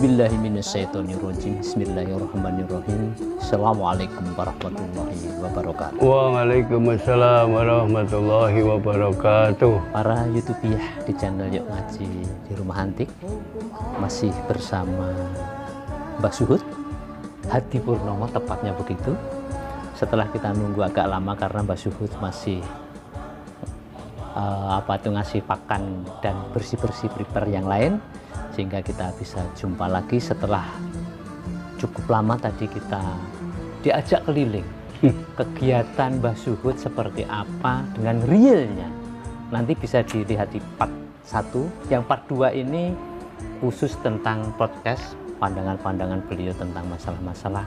A'udzubillahiminasyaitonirrajim. Bismillahirrahmanirrahim. Assalamualaikum warahmatullahi wabarakatuh. Waalaikumsalam warahmatullahi wabarakatuh. Para YouTubiah di channel Yuk Ngaji di Rumah Antik, masih bersama Mbak Suhud Hadi Purnomo, tepatnya begitu. Setelah kita nunggu agak lama karena Mbak Suhud masih ngasih pakan dan bersih-bersih prepare yang lain, sehingga kita bisa jumpa lagi setelah cukup lama. Tadi kita diajak keliling kegiatan Mbah Suhud seperti apa dengan realnya. Nanti bisa dilihat di part 1. Yang part 2 ini khusus tentang podcast, pandangan-pandangan beliau tentang masalah-masalah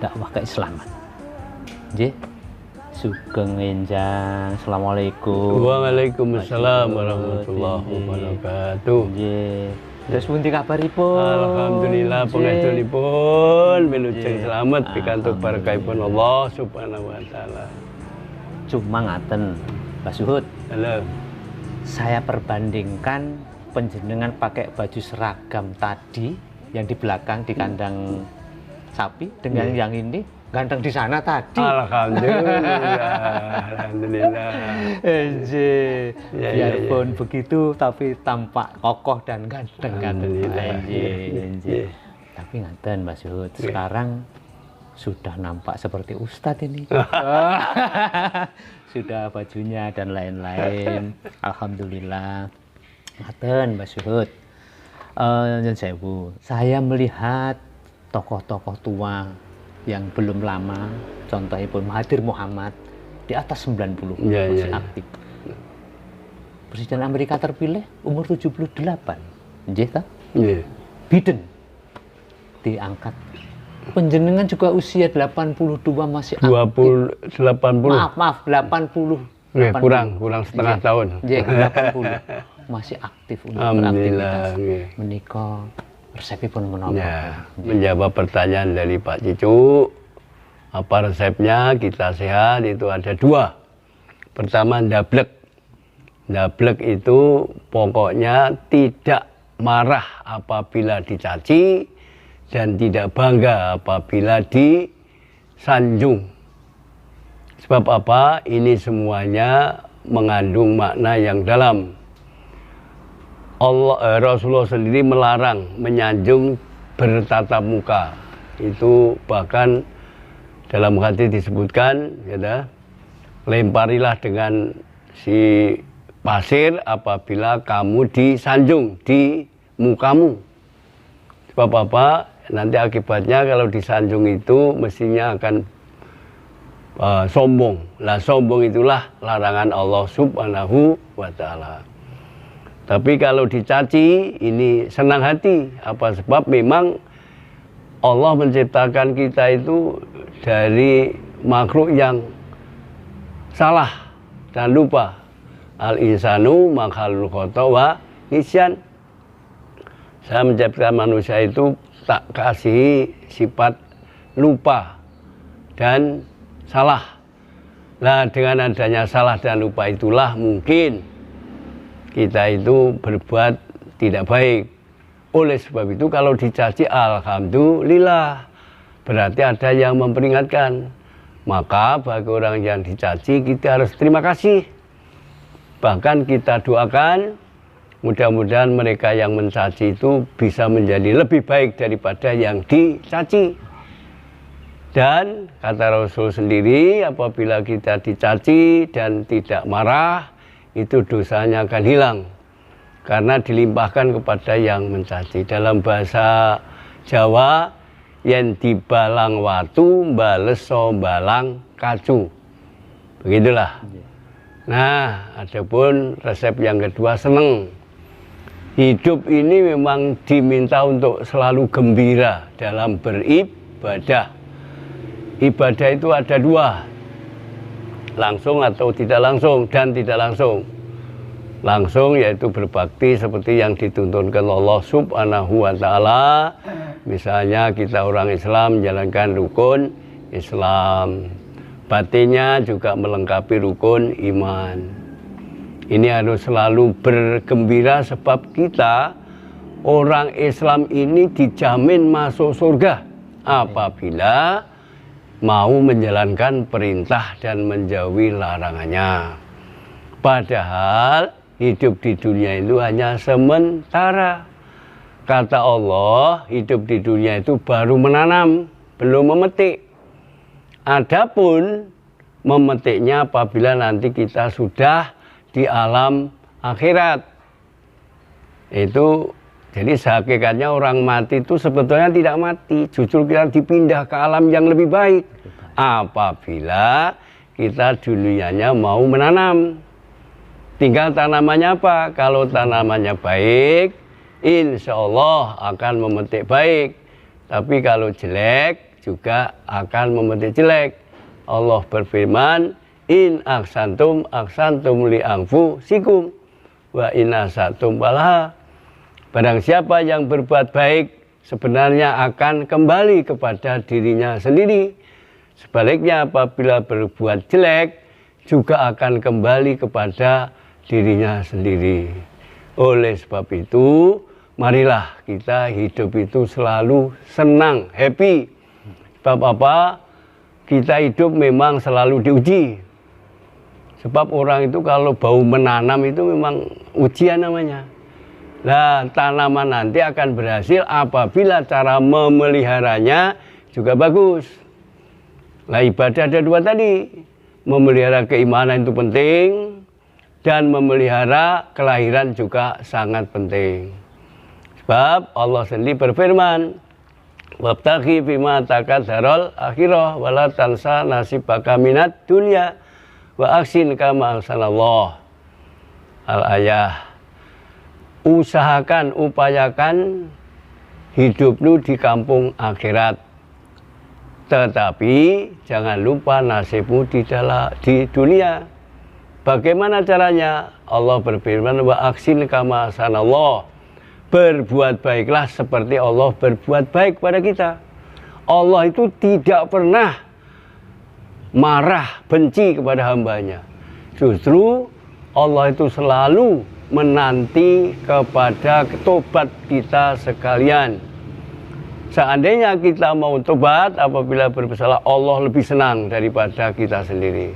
dakwah keislaman. Nggih. Sugeng enjang. Assalamualaikum. Waalaikumsalam warahmatullahi wabarakatuh. Nggih. Terus pundi kabaripun? Alhamdulillah pangaturipun wilujeng selamat pikantuk berkahipun Allah Subhanahu wa taala. Cuma ngaten, Mbak Suhud. Halo. Saya perbandingkan penjenengan pakai baju seragam tadi yang di belakang di kandang sapi dengan yang ini ganteng di sana tadi. Alhamdulillah. Biarpun begitu tapi tampak kokoh dan ganteng. Tapi ngaten Mbak Suhud, sekarang sudah nampak seperti ustadz ini. Sudah bajunya dan lain-lain. Alhamdulillah. Ngaten Mbak Suhud. Saya melihat tokoh-tokoh tua yang belum lama, contohnya pun Mahathir Muhammad, di atas 90 masih aktif. Presiden Amerika terpilih umur 78. Nggih ta? Biden diangkat. Penjenengan juga usia 82 masih aktif. 80. Maaf, 80. Kurang setengah tahun. Nggih, 80. Masih aktif untuk beraktivitas. Menikah. Resepnya pun menapa? Ya, menjawab pertanyaan dari Pak Cicu, apa resepnya kita sehat itu ada 2. Pertama, ndablek. Ndablek itu pokoknya tidak marah apabila dicaci dan tidak bangga apabila disanjung. Sebab apa? Ini semuanya mengandung makna yang dalam. Rasulullah sendiri melarang menyanjung bertatap muka. Itu bahkan dalam hadis disebutkan, lemparilah dengan si pasir apabila kamu disanjung di mukamu. Sebab apa? Nanti akibatnya kalau disanjung itu mestinya akan sombong. Nah, sombong itulah larangan Allah Subhanahu wa taala. Tapi kalau dicaci, ini senang hati. Apa sebab memang Allah menciptakan kita itu dari makhluk yang salah dan lupa. Al-insanu makhluk khata wa nisyan. Saya menciptakan manusia itu tak kasih sifat lupa dan salah. Nah, dengan adanya salah dan lupa itulah mungkin kita itu berbuat tidak baik. Oleh sebab itu kalau dicaci, alhamdulillah, berarti ada yang memperingatkan. Maka bagi orang yang dicaci kita harus terima kasih. Bahkan kita doakan mudah-mudahan mereka yang mencaci itu bisa menjadi lebih baik daripada yang dicaci. Dan kata Rasul sendiri, apabila kita dicaci dan tidak marah, itu dosanya akan hilang karena dilimpahkan kepada yang mencaci. Dalam bahasa Jawa, yen dibalang watu baleso balang kacu. Begitulah. Nah, adapun resep yang kedua, seneng. Hidup ini memang diminta untuk selalu gembira dalam beribadah. Ibadah itu ada 2. Langsung atau tidak langsung, dan tidak langsung. Langsung yaitu berbakti seperti yang dituntunkan Allah Subhanahu wa taala. Misalnya kita orang Islam menjalankan rukun Islam. Batinnya juga melengkapi rukun iman. Ini harus selalu bergembira sebab kita orang Islam ini dijamin masuk surga apabila mau menjalankan perintah dan menjauhi larangannya. Padahal hidup di dunia itu hanya sementara. Kata Allah, hidup di dunia itu baru menanam, belum memetik. Adapun memetiknya apabila nanti kita sudah di alam akhirat. Itu jadi hakikatnya orang mati itu sebetulnya tidak mati, justru kita dipindah ke alam yang lebih baik apabila kita dunianya mau menanam. Tinggal tanamannya apa? Kalau tanamannya baik, insya Allah akan memetik baik. Tapi kalau jelek juga akan memetik jelek. Allah berfirman, in aksantum li anfusikum wa in asatum falaha. Barang siapa yang berbuat baik sebenarnya akan kembali kepada dirinya sendiri. Sebaliknya apabila berbuat jelek juga akan kembali kepada dirinya sendiri. Oleh sebab itu, marilah kita hidup itu selalu senang, happy. Sebab apa? Kita hidup memang selalu diuji. Sebab orang itu kalau bau menanam itu memang ujian namanya. Nah, tanaman nanti akan berhasil apabila cara memeliharanya juga bagus. Nah, ibadah ada dua tadi. Memelihara keimanan itu penting, dan memelihara kelahiran juga sangat penting. Sebab Allah sendiri berfirman, wabtaghi bima takadzarul akhirah wala tansa nasibaka minad dunya wa aksin kama ahsanallah. Al-ayah. Usahakan, upayakan hidupmu di kampung akhirat. Tetapi jangan lupa nasibmu di dunia. Bagaimana caranya? Allah berfirman wa aksin kama ahsanallah. Berbuat baiklah seperti Allah berbuat baik pada kita. Allah itu tidak pernah marah, benci kepada hambanya. Justru Allah itu selalu menanti kepada tobat kita sekalian. Seandainya kita mau tobat apabila bersalah, Allah lebih senang daripada kita sendiri.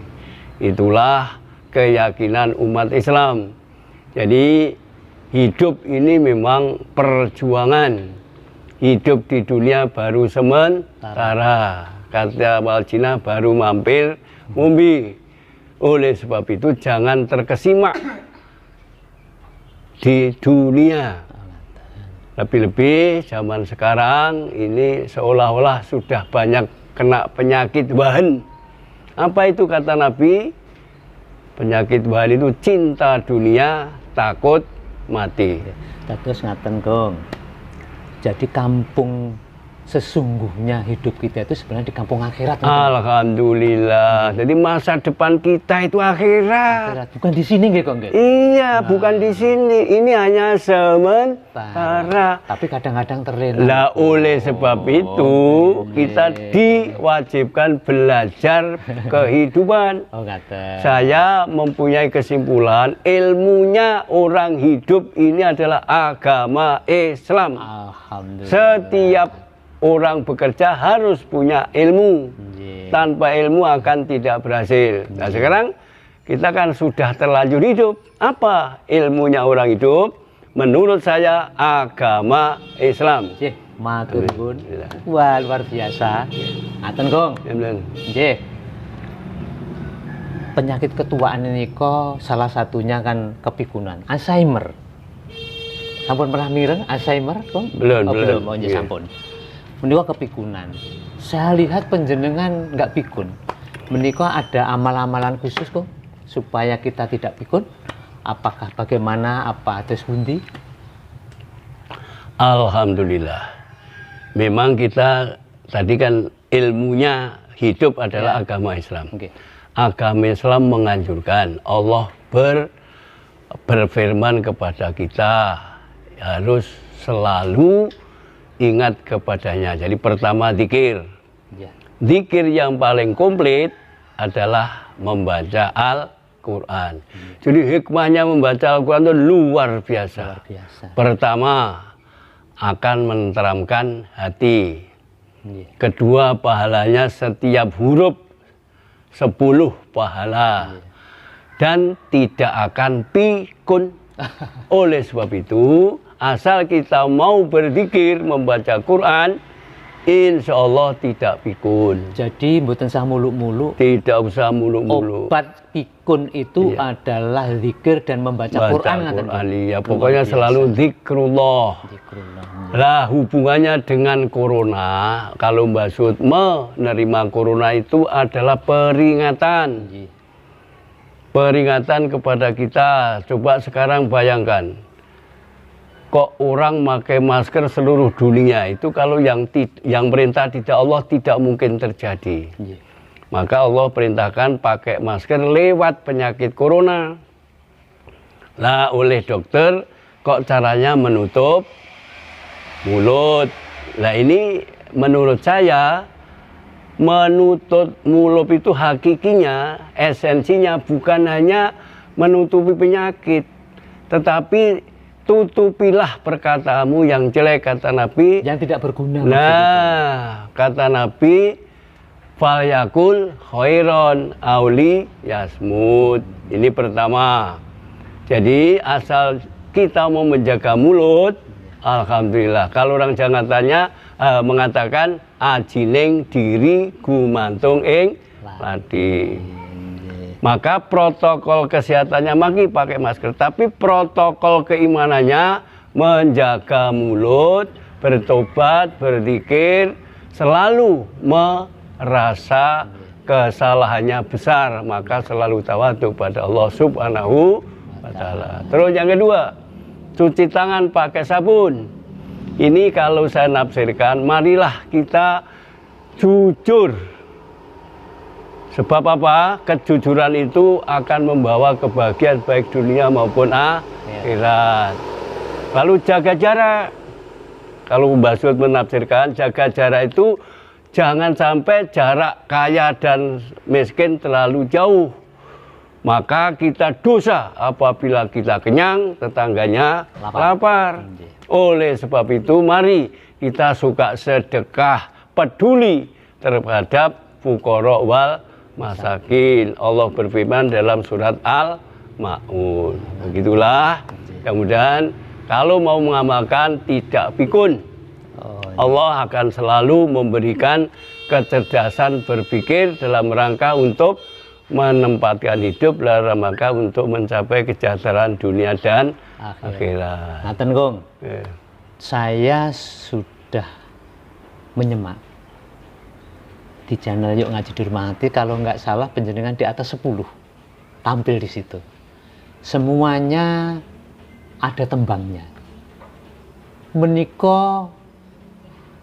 Itulah keyakinan umat Islam. Jadi hidup ini memang perjuangan. Hidup di dunia baru sementara. Kata Waljina baru mampir mumbi. Oleh sebab itu jangan terkesima di dunia. Lebih-lebih zaman sekarang ini seolah-olah sudah banyak kena penyakit wahan. Apa itu kata Nabi? Penyakit wahan itu cinta dunia, takut mati. Terus ngaten Gong. Jadi kampung sesungguhnya hidup kita itu sebenarnya di kampung akhirat. Alhamdulillah. Jadi masa depan kita itu akhirat. Bukan di sini nggih Kong. Iya, bukan di sini. Ini hanya sementara. Tapi kadang-kadang terlena. Lah oleh sebab itu kita diwajibkan belajar kehidupan. Saya mempunyai kesimpulan ilmunya orang hidup ini adalah agama Islam. Alhamdulillah. Setiap orang bekerja harus punya ilmu. Tanpa ilmu akan tidak berhasil. Nah sekarang kita kan sudah terlanjur hidup. Apa ilmunya orang hidup? Menurut saya agama Islam. Matur nuwun. Wah luar biasa. Ngaten Gong. Nggih. Penyakit ketuaan ini kok salah satunya kan kepikunan, Alzheimer. Sampun pernah mireng Alzheimer, Gong? Belum. Oh, sampun. Menika kepikunan. Saya lihat penjenengan nggak pikun. Menika ada amal-amalan khusus kok supaya kita tidak pikun. Apakah bagaimana apa atus pundi? Alhamdulillah. Memang kita tadi kan ilmunya hidup adalah agama Islam. Agama Islam menganjurkan, Allah berfirman kepada kita harus selalu ingat kepadanya. Jadi pertama zikir. Zikir yang paling komplit adalah membaca Al-Quran. Jadi hikmahnya membaca Al-Quran itu luar biasa. Pertama, akan menenteramkan hati. Nggih. Kedua, pahalanya setiap huruf 10 pahala. Dan tidak akan pikun. Oleh sebab itu, asal kita mau berzikir, membaca Quran, insya Allah tidak pikun. Jadi mboten sah muluk-muluk. Tidak usah muluk-muluk. Obat pikun itu Iya. adalah zikir dan membaca Baca Quran, ngaten, Quran, Bu? iya. Pokoknya Luar biasa. selalu zikrullah. Zikrullah. Lah hubungannya dengan corona, kalau Mbak Sud menerima corona itu adalah peringatan. Nggih. Peringatan kepada kita. Coba sekarang bayangkan, kok orang pakai masker seluruh dunia, itu kalau yang perintah tidak Allah tidak mungkin terjadi. Nggih. Maka Allah perintahkan pakai masker lewat penyakit corona. Lah oleh dokter kok caranya menutup mulut. Lah ini menurut saya menutup mulut itu hakikinya, esensinya bukan hanya menutupi penyakit, tetapi tutupilah perkataanmu yang jelek, kata Nabi. Yang tidak berguna. Nah, kata Nabi, falyakul khairon auli yasmud. Ini pertama. Jadi asal kita mau menjaga mulut, alhamdulillah. Kalau orang Jakartanya mengatakan ajining diri gumantung ing lati. Maka protokol kesehatannya maki pakai masker, tapi protokol keimanannya menjaga mulut, bertobat, berzikir, selalu merasa kesalahannya besar, maka selalu tawadhu pada Allah Subhanahu wa Ta'ala. Terus yang kedua, cuci tangan pakai sabun. Ini kalau saya nafsirkan, marilah kita jujur. Sebab apa? Kejujuran itu akan membawa kebahagiaan baik dunia maupun akhirat. Lalu jaga jarak. Kalau Mbak Sud menafsirkan, jaga jarak itu jangan sampai jarak kaya dan miskin terlalu jauh. Maka kita dosa apabila kita kenyang, tetangganya lapar. Oleh sebab itu, mari kita suka sedekah, peduli terhadap fuqara wal masakin. Allah berfirman dalam surat Al-Ma'un. Begitulah. Kemudian kalau mau mengamalkan tidak pikun, Allah akan selalu memberikan kecerdasan berpikir dalam rangka untuk menempatkan hidup, dalam rangka untuk mencapai kesejahteraan dunia dan akhirat. Ngaten, Kong. Saya sudah menyemak di channel Yuk Ngaji di Rumah Hati, kalau nggak salah penjenengan di atas 10 tampil di situ. Semuanya ada tembangnya. Meniko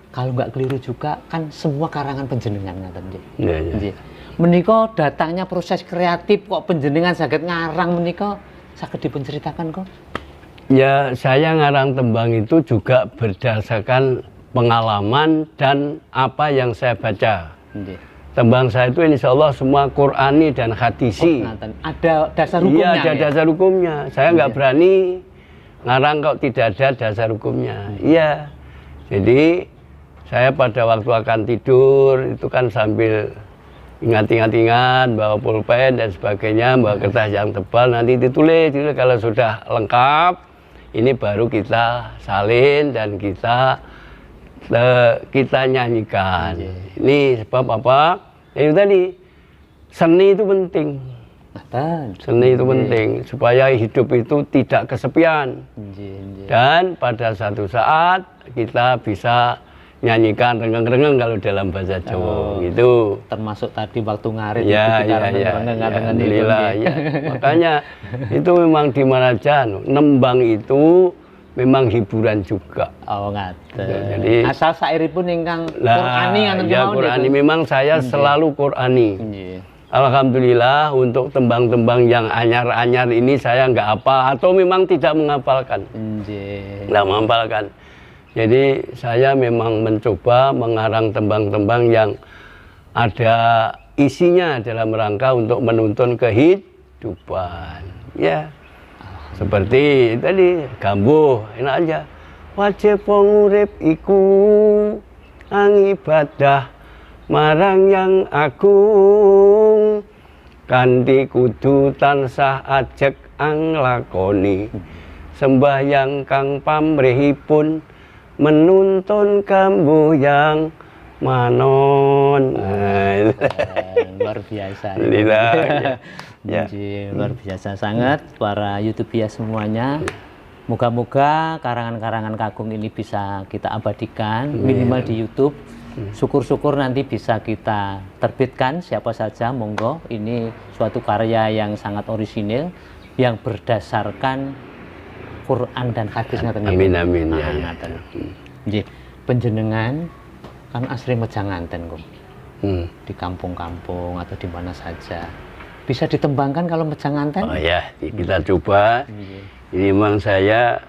kalau nggak keliru juga kan semua karangan penjenengan, ngaten nggih. Iya. Meniko datangnya proses kreatif kok penjenengan saged ngarang, meniko saged dipunceritakan kok. Ya, saya ngarang tembang itu juga berdasarkan pengalaman dan apa yang saya baca. Tembang saya itu insya Allah semua Qurani dan hadisi. Ada dasar hukumnya? Iya, ada dasar hukumnya. Saya nggak berani ngarang kok tidak ada dasar hukumnya. Iya. Jadi saya pada waktu akan tidur itu kan sambil ingat-ingat bawa pulpen dan sebagainya, bawa kertas yang tebal, nanti ditulis. Kalau sudah lengkap, ini baru kita salin dan kita nyanyikan. Ini sebab apa? Itu tadi, seni itu penting. Seni itu penting supaya hidup itu tidak kesepian. Dan pada satu saat kita bisa nyanyikan rengeng-rengeng kalau dalam bahasa Jawa gitu. Termasuk tadi waktu ngarit ya, itu kita rengeng-rengeng itu. Ya. Makanya itu memang di mana aja nembang itu memang hiburan juga. Oh, ngaten. Jadi asal sairipun ingkang Qur'ani ngoten ya, Qur'ani memang saya selalu Qur'ani. Alhamdulillah untuk tembang-tembang yang anyar-anyar ini saya nggak hafal atau memang tidak menghafalkan. Nggak menghafalkan. Jadi saya memang mencoba mengarang tembang-tembang yang ada isinya dalam rangka untuk menuntun kehidupan. Ya, seperti tadi gambuh, enak aja. wajib wong urip iku ibadah marang yang agung, kanthi kudu tansah ajeg anglakoni sembahyang kang pamrihipun menuntun kamboyang manon. Luar biasa. Ya. Luar biasa sangat para YouTuber semuanya. Moga-moga karangan-karangan Kakung ini bisa kita abadikan minimal di YouTube. Syukur-syukur nanti bisa kita terbitkan, siapa saja monggo. Ini suatu karya yang sangat orisinil yang berdasarkan Quran dan hadis. Amin amin ya. Nggih, panjenengan kan asli Mejanganten kok. Di kampung-kampung atau di mana saja. Bisa ditembangkan kalau Mejanganten? Oh ya, kita coba. Ini memang saya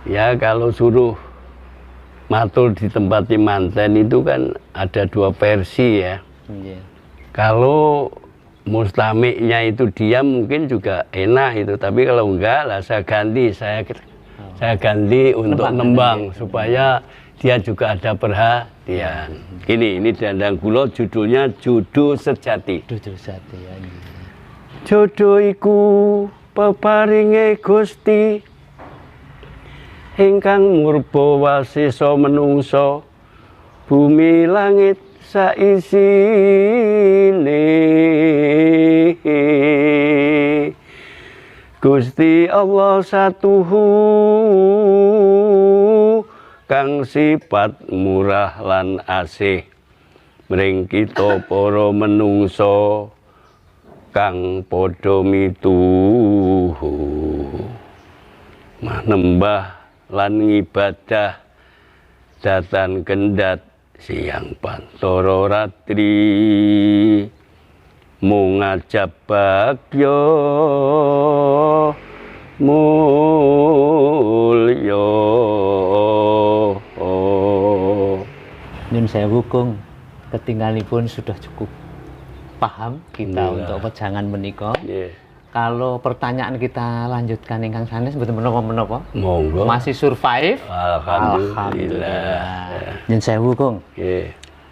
ya kalau suruh matur di tempat di manten itu kan ada dua versi ya. Kalau mustamiknya itu diam mungkin juga enak itu, tapi kalau enggak lah saya ganti, saya ganti untuk nembang supaya dia juga ada perhatian. Gini, ini Dandang Kula judulnya Jodoh Sejati. Jodoh Sejati ya. Jodoh iku peparinge Gusti ingkang murba wasisa menungso bumi langit saisine. Gusti Allah satuhu kang sifat murah lan asih mring kita para menungso kang padha mituhu manembah lan ngibadah datan kendhat siang pantara ratri mung ngajab bagya mulya. Nyun sewu Kung, ketinggalipun sudah cukup paham kita untuk pejangan menika. Kalau pertanyaan kita lanjutkan ingkang sanes mboten menapa-menapa. Monggo. Masih survive. Alhamdulillah. Nyun sewu Kung.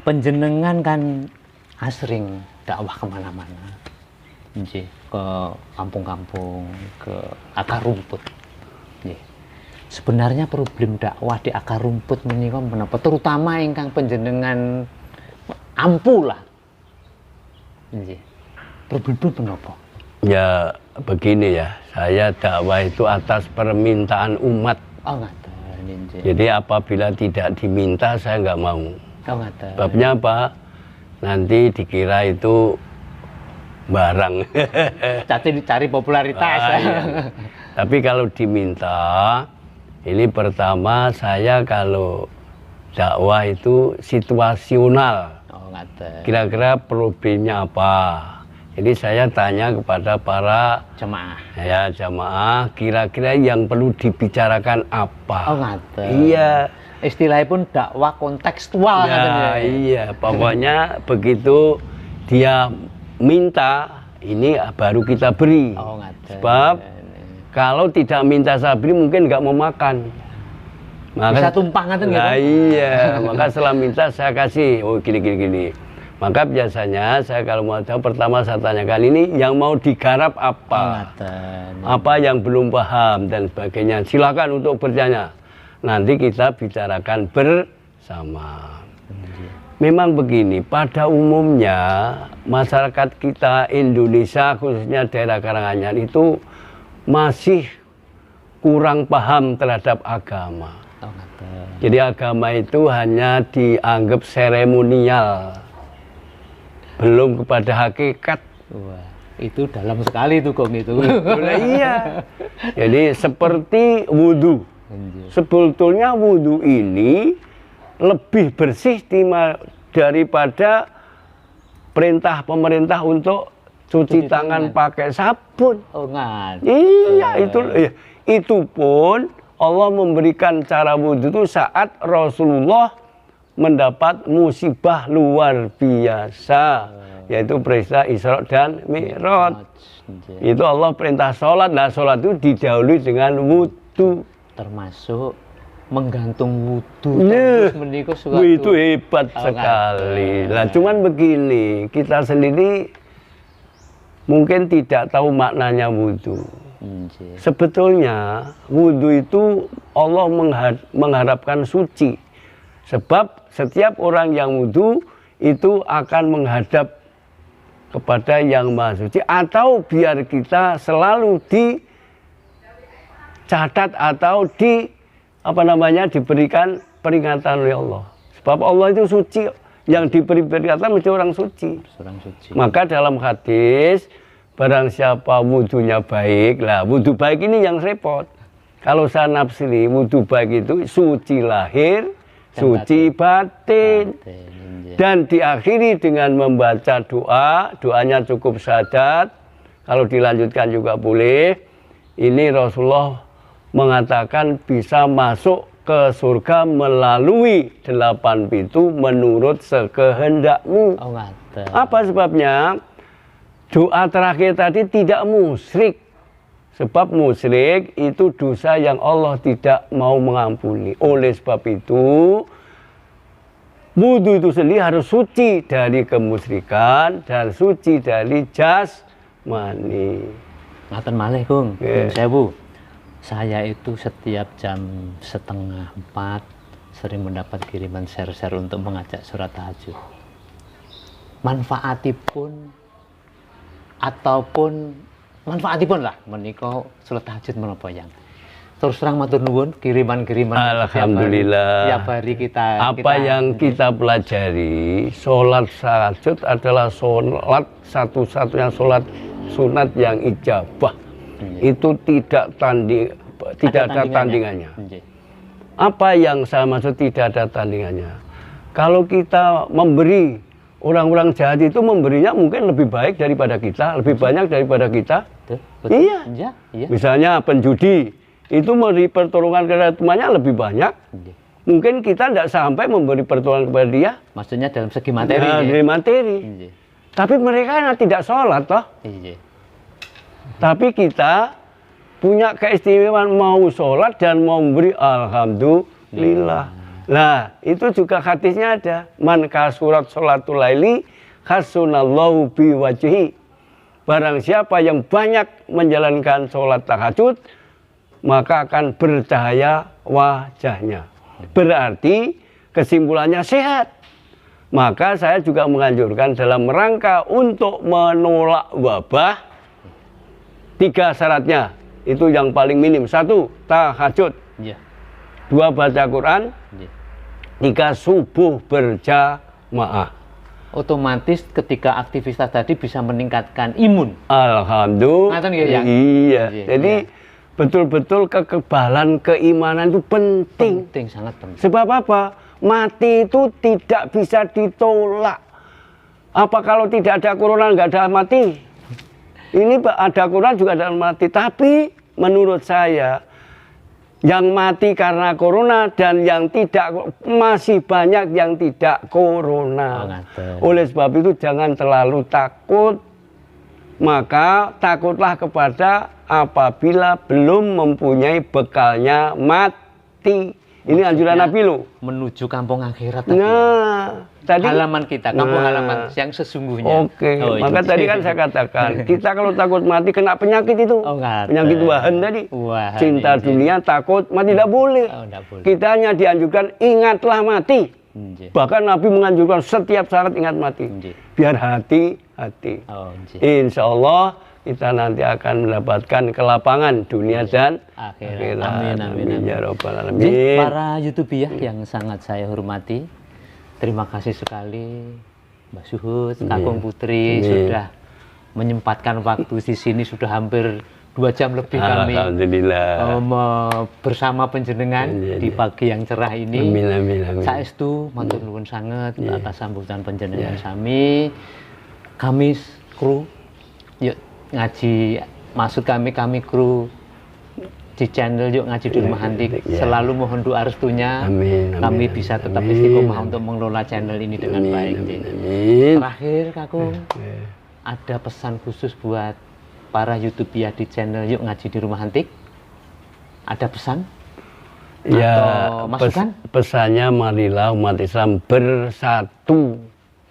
Panjenengan kan asring dakwah kemana-mana. Nggih, ke kampung-kampung, ke akar rumput. Nggih. Sebenarnya problem dakwah di akar rumput menika menapa? Terutama ingkang panjenengan ampuh lah. Nggih. Problem menapa? Ya begini ya, saya dakwah itu atas permintaan umat. Oh ngaten. Jadi apabila tidak diminta saya nggak mau. Oh ngaten. Sebabnya apa? Nanti dikira itu barang. Cari popularitas. Iya. Tapi kalau diminta, ini pertama saya kalau dakwah itu situasional. Oh ngaten. Kira-kira problemnya apa? Jadi saya tanya kepada para jamaah, kira-kira yang perlu dibicarakan apa? Oh ngaten. Iya. Istilahnya pun dakwah kontekstual. Ya, iya, pokoknya begitu dia minta, ini baru kita beri. Oh ngaten. Sebab kalau tidak minta saya beri mungkin nggak mau makan. Bisa tumpang ngaten gitu. Nah, iya, maka setelah minta saya kasih, oh gini. Maka biasanya saya kalau mau tahu pertama saya tanyakan ini yang mau digarap apa, apa yang belum paham dan sebagainya. Silakan untuk bertanya. Nanti kita bicarakan bersama. Memang begini, pada umumnya masyarakat kita Indonesia khususnya daerah Karanganyar itu masih kurang paham terhadap agama. Jadi agama itu hanya dianggap seremonial. Belum kepada hakikat. Wah, itu dalam sekali itu Kong itu. Iya. Jadi seperti wudhu. Sebetulnya wudhu ini lebih bersih daripada perintah pemerintah untuk cuci tangan pakai sabun. Oh nggak. Iya, itu pun Allah memberikan cara wudhu itu saat Rasulullah mendapat musibah luar biasa, yaitu peristiwa Isra dan Mi'raj. Itu Allah perintah sholat, nah sholat itu didahului dengan wudhu. Termasuk menggantung wudu Nah, terus menika suatu itu hebat sekali. Nah, cuman begini, kita sendiri mungkin tidak tahu maknanya wudu. Nggih. Sebetulnya wudu itu Allah mengharapkan suci. Sebab setiap orang yang wudu itu akan menghadap kepada yang maha suci, atau biar kita selalu dicatat atau diberikan peringatan oleh Allah. Sebab Allah itu suci, yang diberi peringatan mesti orang suci. Orang suci. Maka dalam hadis, barang siapa wudunya baik, lah wudu baik ini yang repot. Kalau saya nafsiri, wudu baik itu suci lahir, suci batin. Dan diakhiri dengan membaca doa, doanya cukup syahadat. Kalau dilanjutkan juga boleh. Ini Rasulullah mengatakan bisa masuk ke surga melalui 8 pintu menurut sekehendakmu. Oh, ngaten. Apa sebabnya? Doa terakhir tadi tidak musyrik. Sebab musyrik itu dosa yang Allah tidak mau mengampuni. Oleh sebab itu, wudu itu sendiri harus suci dari kemusyrikan dan suci dari jasmani. Ngaten malih, Kung. Nggih. Sewu. Saya itu setiap jam 3:30 sering mendapat kiriman share-share untuk mengajak sholat tahajud. Manfaatipun ataupun manfaatipun lah menika sholat tahajud menapa yang. Terus terang matur nuwun kiriman-kiriman Alhamdulillah. tiap hari kita yang kita pelajari, sholat tahajud adalah sholat satu-satunya sholat sunat yang ijabah. Itu tidak ada tandingannya. Apa yang saya maksud tidak ada tandingannya? Kalau kita memberi, orang-orang jahat itu memberinya mungkin lebih baik daripada kita, lebih banyak daripada kita. Betul. Iya. Iya. Misalnya penjudi, itu memberi pertolongan kepada temannya lebih banyak. Mungkin kita tidak sampai memberi pertolongan kepada dia. Maksudnya dalam segi materi. Nah, dari materi. Tapi mereka tidak sholat toh. Tapi kita punya keistimewaan mau sholat dan mau memberi, alhamdulillah. Nah, itu juga hadisnya ada. Man kasurat sholatul laili hasunallahu biwajhi. Barang siapa yang banyak menjalankan sholat tahajud, maka akan bercahaya wajahnya. Berarti kesimpulannya sehat. Maka saya juga menganjurkan dalam rangka untuk menolak wabah, 3 syaratnya. Itu yang paling minim. 1, tahajud. 2, baca Quran. 3, subuh berjamaah. Otomatis ketika aktivitas tadi bisa meningkatkan imun. Alhamdulillah. Iya. Jadi betul-betul kekebalan keimanan itu penting. Penting, sangat penting. Sebab apa? Mati itu tidak bisa ditolak. Apa kalau tidak ada corona nggak ada mati? Ini ada corona juga ada mati. Tapi menurut saya yang mati karena corona dan yang tidak, masih banyak yang tidak corona. Oleh sebab itu jangan terlalu takut. Maka takutlah kepada apabila belum mempunyai bekalnya mati. Ini anjuran Nabi loh. Menuju kampung akhirat tadi. Nah, tadi halaman kita, kampung halaman yang sesungguhnya. Oke. Maka tadi kan saya katakan, kita kalau takut mati kena penyakit itu. Penyakit wahan tadi. Cinta dunia, takut mati tidak boleh. Kita hanya dianjurkan ingatlah mati. Bahkan Nabi menganjurkan setiap saat ingat mati. Biar hati-hati. Insya Allah kita nanti akan mendapatkan kelapangan dunia dan akhirat. Amin. Ya Rabbal Alamin. Para YouTuber yang sangat saya hormati, terima kasih sekali Mbak Suhud, Kakung Putri sudah menyempatkan waktu di sini, sudah hampir 2 jam lebih kami bersama panjenengan di pagi yang cerah ini. Amin. Saestu matur nuwun sanget atas sambutan panjenengan sami. Kami kru yuk ngaji, maksud kami kru di channel Yuk Ngaji di Rumah Antik selalu mohon doa restunya. Kami bisa tetap istiqomah untuk mengelola channel ini dengan baik. Terakhir Kakung, ada pesan khusus buat para YouTuber di channel Yuk Ngaji di Rumah Antik? Ada pesan? Ya, atau masukan? Pesannya marilah umat Islam bersatu.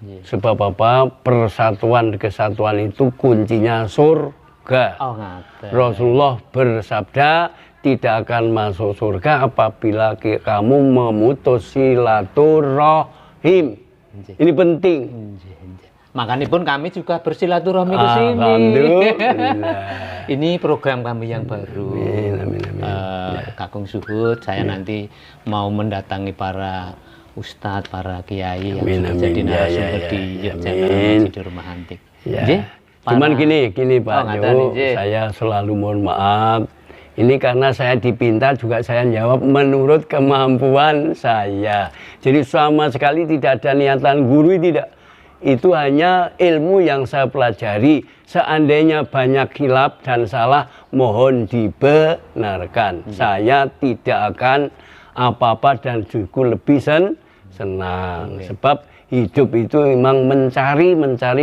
Iya. Sebab apa? Persatuan kesatuan itu kuncinya surga. Oh, ngaten. Rasulullah bersabda, tidak akan masuk surga apabila kamu memutus silaturahim. Nggih. Ini penting. Nggih, nggih. Makanya pun kami juga bersilaturahmi ke sini. Alhamdulillah. Ini program kami yang baru. Amin, amin, amin. Kakung Suhud, saya nanti mau mendatangi para ustadz, para kiai yang Amin, sudah amin. jadi Ya, narasumber ya, di ya. channel Amin. Masjid Rumah Antik. Ya. Nggih, Cuman para- gini Pak Oh, Jo, ngaten, nggih. saya selalu mohon maaf. Ini karena saya dipinta juga saya jawab menurut kemampuan saya. Jadi sama sekali tidak ada niatan guru, tidak. Itu hanya ilmu yang saya pelajari. Seandainya banyak khilaf dan salah, mohon dibenarkan. Saya tidak akan apa-apa dan juga lebih senang. Sebab hidup itu memang mencari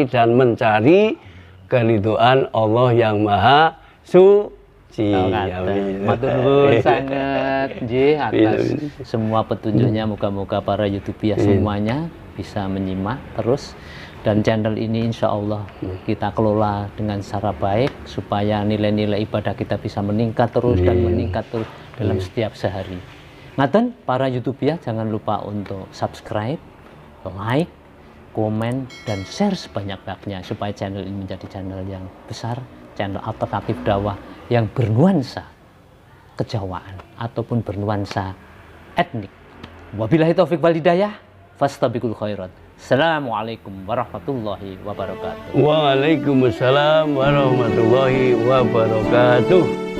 dan mencari keridhaan Allah yang Maha Suci. Matur nuwun sangat nggih atas semua petunjuknya. Moga-moga para YouTuber semuanya bisa menyimak terus, dan channel ini insya Allah kita kelola dengan secara baik supaya nilai-nilai ibadah kita bisa meningkat terus dan meningkat terus dalam setiap sehari. Ngaten para YouTuber, jangan lupa untuk subscribe, like, komen, dan share sebanyak-banyaknya supaya channel ini menjadi channel yang besar, channel alternatif dakwah yang bernuansa kejawaan ataupun bernuansa etnik. Wabillahi taufik wal hidayah, fastabiqul khairat. Assalamualaikum warahmatullahi wabarakatuh. Waalaikumsalam warahmatullahi wabarakatuh.